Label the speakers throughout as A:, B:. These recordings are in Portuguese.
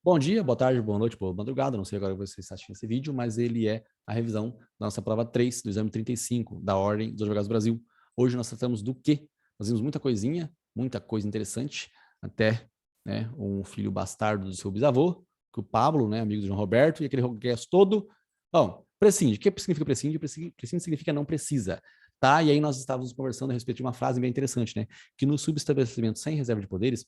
A: Bom dia, boa tarde, boa noite, boa madrugada. Não sei agora que você está assistindo esse vídeo, mas ele é a revisão da nossa prova 3 do exame 35 da Ordem dos Advogados do Brasil. Hoje nós tratamos do quê? Nós vimos muita coisinha, muita coisa interessante, até um filho bastardo do seu bisavô, que o Pablo, amigo do João Roberto, e aquele resto todo. Bom, prescinde. O que significa prescinde? Prescinde significa não precisa. Tá? E aí nós estávamos conversando a respeito de uma frase bem interessante, que no subestabelecimento sem reserva de poderes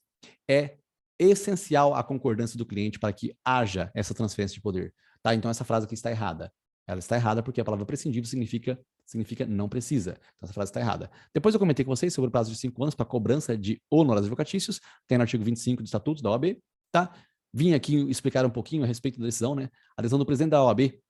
A: é essencial a concordância do cliente para que haja essa transferência de poder. Tá? Então, essa frase aqui está errada. Ela está errada porque a palavra prescindível significa não precisa. Então, essa frase está errada. Depois eu comentei com vocês sobre o prazo de 5 anos para cobrança de honorários advocatícios. Tem no artigo 25 do Estatuto da OAB. Tá? Vim aqui explicar um pouquinho a respeito da decisão. A decisão do presidente da OAB,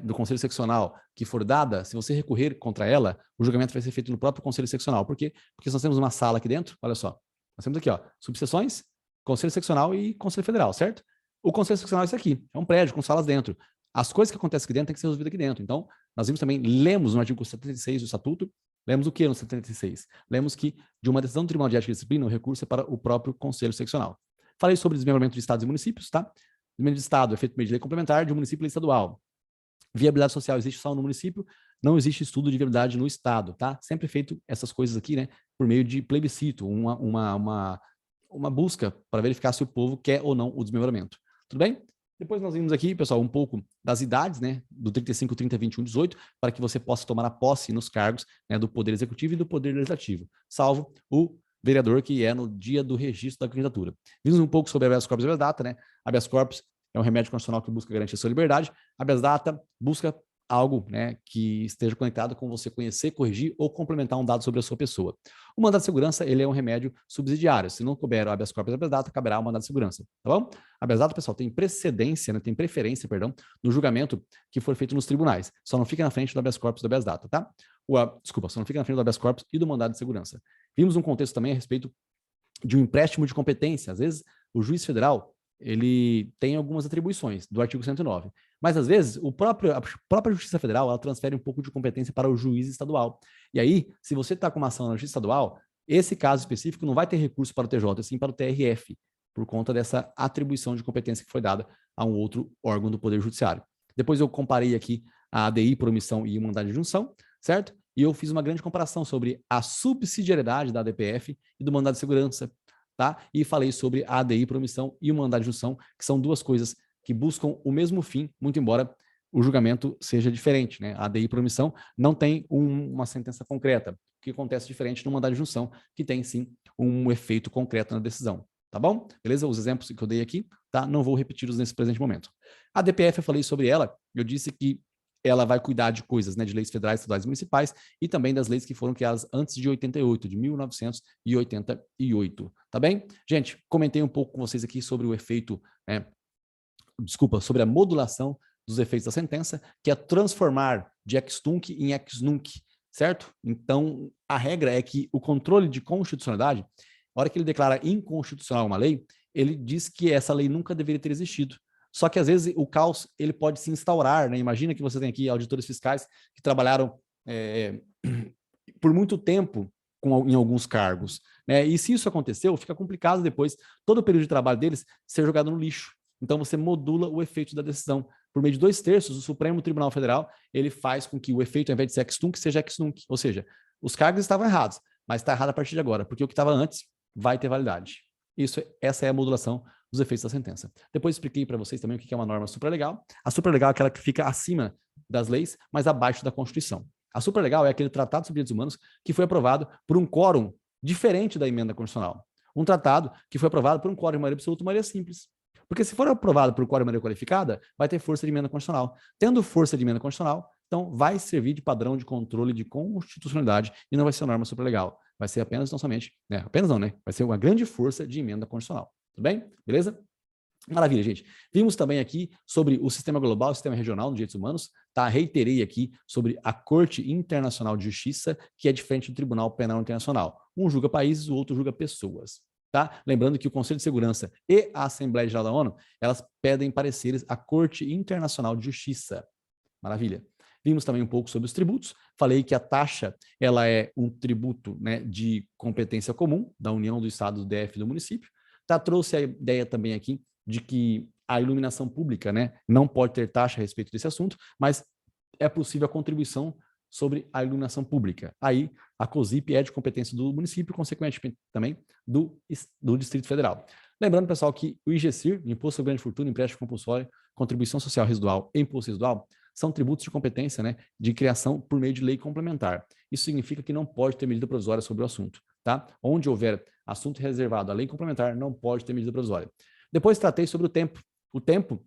A: do Conselho Seccional, que for dada, se você recorrer contra ela, o julgamento vai ser feito no próprio Conselho Seccional. Por quê? Porque nós temos uma sala aqui dentro, olha só. Nós temos aqui, subseções, Conselho Seccional e Conselho Federal, certo? O Conselho Seccional é isso aqui, é um prédio com salas dentro. As coisas que acontecem aqui dentro têm que ser resolvidas aqui dentro. Então, nós vimos também, lemos no artigo 76 do Estatuto, lemos o que no 76? Lemos que, de uma decisão do Tribunal de Ética e Disciplina, o recurso é para o próprio Conselho Seccional. Falei sobre desmembramento de estados e municípios, tá? Desmembramento de estado é feito por meio de lei complementar, de um município e lei estadual. Viabilidade social existe só no município, não existe estudo de viabilidade no estado, tá? Sempre feito essas coisas aqui, por meio de plebiscito, uma busca para verificar se o povo quer ou não o desmembramento. Tudo bem? Depois nós vimos aqui, pessoal, um pouco das idades, do 35, 30, 21, 18, para que você possa tomar a posse nos cargos do Poder Executivo e do Poder Legislativo, salvo o vereador, que é no dia do registro da candidatura. Vimos um pouco sobre habeas corpus e habeas data, Habeas corpus é um remédio constitucional que busca garantir a sua liberdade, habeas data busca algo que esteja conectado com você conhecer, corrigir ou complementar um dado sobre a sua pessoa. O mandado de segurança, ele é um remédio subsidiário. Se não couber o habeas corpus e habeas data, caberá o mandado de segurança, tá bom? Habeas data, pessoal, tem precedência, tem preferência, perdão, no julgamento que for feito nos tribunais. Só não fica na frente do habeas corpus e do habeas data, tá? Desculpa, só não fica na frente do habeas corpus e do mandado de segurança. Vimos um contexto também a respeito de um empréstimo de competência. Às vezes, o juiz federal, ele tem algumas atribuições do artigo 109. Mas, às vezes, a própria Justiça Federal, ela transfere um pouco de competência para o juiz estadual. E aí, se você está com uma ação na Justiça Estadual, esse caso específico não vai ter recurso para o TJ, sim para o TRF, por conta dessa atribuição de competência que foi dada a um outro órgão do Poder Judiciário. Depois eu comparei aqui a ADI por omissão e mandado de junção, certo? E eu fiz uma grande comparação sobre a subsidiariedade da ADPF e do mandado de segurança, tá? E falei sobre a ADI por omissão e o mandado de junção, que são duas coisas que buscam o mesmo fim, muito embora o julgamento seja diferente, A ADI por omissão não tem uma sentença concreta, o que acontece diferente no mandado de junção, que tem sim um efeito concreto na decisão, tá bom? Beleza? Os exemplos que eu dei aqui, tá? Não vou repeti-los nesse presente momento. A DPF, eu falei sobre ela, eu disse que ela vai cuidar de coisas, de leis federais, estaduais e municipais, e também das leis que foram criadas antes de 88, de 1988, tá bem? Gente, comentei um pouco com vocês aqui sobre o efeito, sobre a modulação dos efeitos da sentença, que é transformar de ex tunc em ex nunc, certo? Então, a regra é que o controle de constitucionalidade, a hora que ele declara inconstitucional uma lei, ele diz que essa lei nunca deveria ter existido. Só que, às vezes, o caos ele pode se instaurar. Imagina que você tem aqui auditores fiscais que trabalharam por muito tempo em alguns cargos. E se isso aconteceu, fica complicado depois todo o período de trabalho deles ser jogado no lixo. Então, você modula o efeito da decisão. Por meio de 2/3, o Supremo Tribunal Federal ele faz com que o efeito, ao invés de ser ex tunc, seja ex nunc. Ou seja, os cargos estavam errados, mas está errado a partir de agora, porque o que estava antes vai ter validade. Essa é a modulação dos efeitos da sentença. Depois expliquei para vocês também o que é uma norma supralegal. A supralegal é aquela que fica acima das leis, mas abaixo da Constituição. A supralegal é aquele tratado sobre direitos humanos que foi aprovado por um quórum diferente da emenda constitucional. Um tratado que foi aprovado por um quórum de maioria absoluta e maioria simples. Porque se for aprovado por quórum de maioria qualificada, vai ter força de emenda constitucional. Tendo força de emenda constitucional, então vai servir de padrão de controle de constitucionalidade e não vai ser norma supralegal. Vai ser apenas, não somente, apenas não, vai ser uma grande força de emenda constitucional. Tudo bem? Beleza? Maravilha, gente. Vimos também aqui sobre o sistema global, o sistema regional de direitos humanos, tá? Reiterei aqui sobre a Corte Internacional de Justiça, que é diferente do Tribunal Penal Internacional. Um julga países, o outro julga pessoas. Tá? Lembrando que o Conselho de Segurança e a Assembleia Geral da ONU, elas pedem pareceres à Corte Internacional de Justiça. Maravilha. Vimos também um pouco sobre os tributos. Falei que a taxa ela é um tributo de competência comum da União, do Estado, do DF e do município. Tá? Trouxe a ideia também aqui de que a iluminação pública, né, não pode ter taxa a respeito desse assunto, mas é possível a contribuição sobre a iluminação pública. Aí, a COSIP é de competência do município, consequentemente também do Distrito Federal. Lembrando, pessoal, que o IGCIR, Imposto sobre Grande Fortuna, Empréstimo Compulsório, Contribuição Social Residual e Imposto Residual, são tributos de competência, né, de criação por meio de lei complementar. Isso significa que não pode ter medida provisória sobre o assunto, tá? Onde houver assunto reservado à lei complementar, não pode ter medida provisória. Depois tratei sobre o tempo. O tempo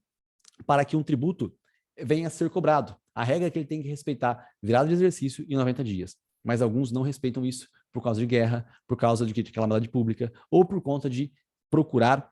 A: para que um tributo venha a ser cobrado. A regra é que ele tem que respeitar virada de exercício em 90 dias. Mas alguns não respeitam isso por causa de guerra, por causa de calamidade pública ou por conta de procurar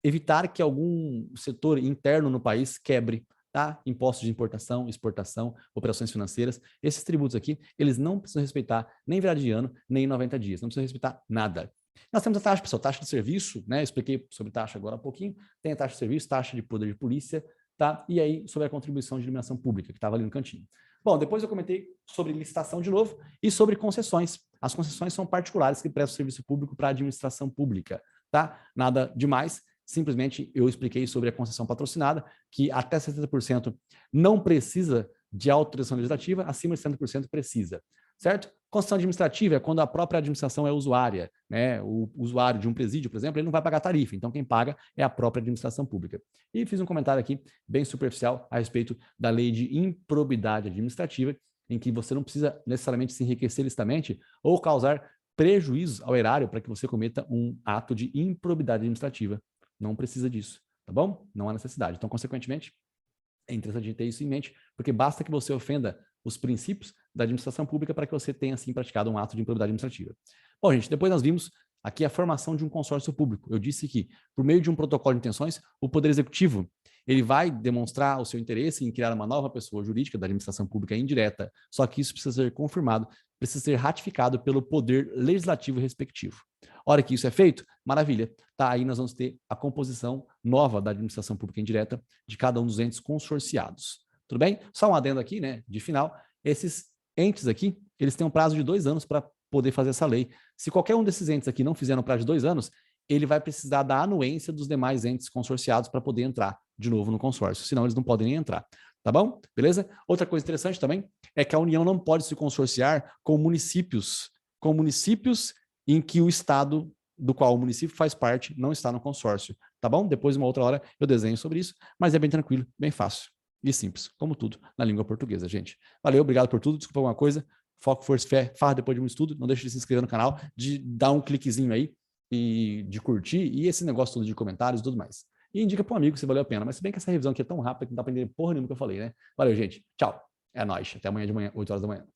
A: evitar que algum setor interno no país quebre, tá? Impostos de importação, exportação, operações financeiras. Esses tributos aqui, eles não precisam respeitar nem virada de ano, nem 90 dias. Não precisam respeitar nada. Nós temos a taxa, pessoal, taxa de serviço, né? Eu expliquei sobre taxa agora há pouquinho. Tem a taxa de serviço, taxa de poder de polícia, tá? E aí, sobre a contribuição de iluminação pública, que estava ali no cantinho. Bom, depois eu comentei sobre licitação de novo e sobre concessões. As concessões são particulares que prestam serviço público para a administração pública, tá? Nada demais. Simplesmente eu expliquei sobre a concessão patrocinada, que até 70% não precisa de autorização legislativa, acima de 70% precisa, certo? Concessão administrativa é quando a própria administração é usuária, né? O usuário de um presídio, por exemplo, ele não vai pagar tarifa, então quem paga é a própria administração pública. E fiz um comentário aqui bem superficial a respeito da lei de improbidade administrativa, em que você não precisa necessariamente se enriquecer licitamente ou causar prejuízos ao erário para que você cometa um ato de improbidade administrativa. Não precisa disso, tá bom? Não há necessidade. Então, consequentemente, é interessante ter isso em mente, porque basta que você ofenda os princípios da administração pública para que você tenha, assim, praticado um ato de improbidade administrativa. Bom, gente, depois nós vimos aqui a formação de um consórcio público. Eu disse que, por meio de um protocolo de intenções, o Poder Executivo ele vai demonstrar o seu interesse em criar uma nova pessoa jurídica da administração pública indireta, só que isso precisa ser confirmado, precisa ser ratificado pelo Poder Legislativo respectivo. A hora que isso é feito, maravilha. Tá, aí nós vamos ter a composição nova da administração pública indireta de cada um dos entes consorciados. Tudo bem? Só um adendo aqui, né, de final. Esses entes aqui, eles têm um prazo de 2 anos para poder fazer essa lei. Se qualquer um desses entes aqui não fizer no prazo de 2 anos, ele vai precisar da anuência dos demais entes consorciados para poder entrar de novo no consórcio, senão eles não podem nem entrar. Tá bom? Beleza? Outra coisa interessante também é que a União não pode se consorciar com municípios em que o estado do qual o município faz parte não está no consórcio, tá bom? Depois, uma outra hora, eu desenho sobre isso, mas é bem tranquilo, bem fácil e simples, como tudo na língua portuguesa, gente. Valeu, obrigado por tudo, desculpa alguma coisa, foco, força, fé, farra depois de um estudo, não deixe de se inscrever no canal, de dar um cliquezinho aí, e de curtir, e esse negócio todo de comentários e tudo mais. E indica para um amigo se valeu a pena, mas se bem que essa revisão aqui é tão rápida que não dá para entender porra nenhuma que eu falei, né? Valeu, gente, tchau, é nóis, até amanhã de manhã, 8 horas da manhã.